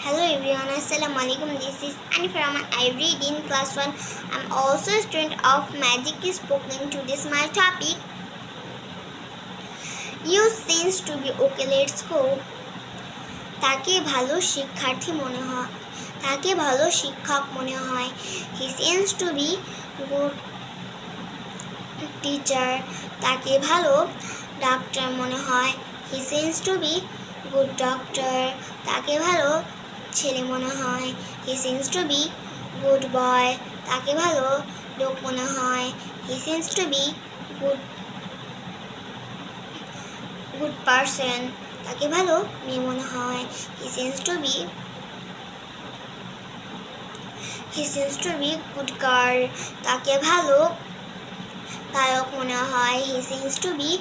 Hello everyone, Assalamu alaikum. This is Anif Rahman. I read in class 1. I'm also a student of Magic is Spoken. Today's my topic. You seems to be okay. Let's go. তাকে ভালো শিক্ষার্থী মনে হয়, তাকে ভালো শিক্ষক মনে হয়. He seems to be good teacher. তাকে ভালো ডাক্তার মনে হয়. He seems to be good doctor. তাকে ভালো ছেলে মনে হয়. He seems to be good boy. তাকে ভালো লোক মনে হয়. He seems to be good person. তাকে ভালো মেয়ে মনে হয়. He seems to be good girl. তাকে ভালো গায়ক মনে হয়. He seems to be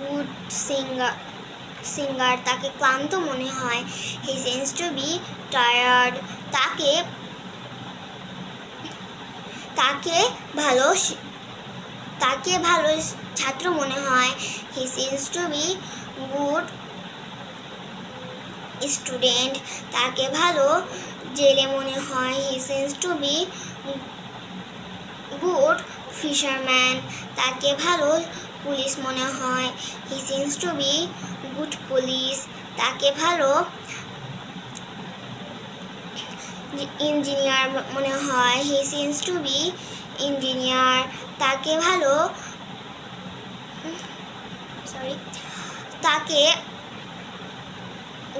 good singer. তাকে ক্লান্ত মনে হয়. He seems to be tired. তাকে ভালো ছাত্র মনে হয়. He seems to be good student. তাকে ভালো জেলে মনে হয়. He seems to be good fisherman. তাকে ভালো পুলিশ মনে হয়. He seems to be good police. তাকে ভালো ইঞ্জিনিয়ার মনে হয়. He seems to be engineer. তাকে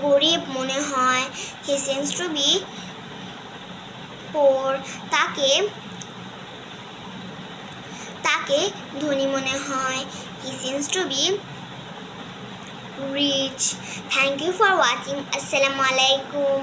গরিব মনে হয়. He seems to be poor. তাকে ধনী মনে হয়. He seems to be rich. Thank you for watching. Assalamu alaikum.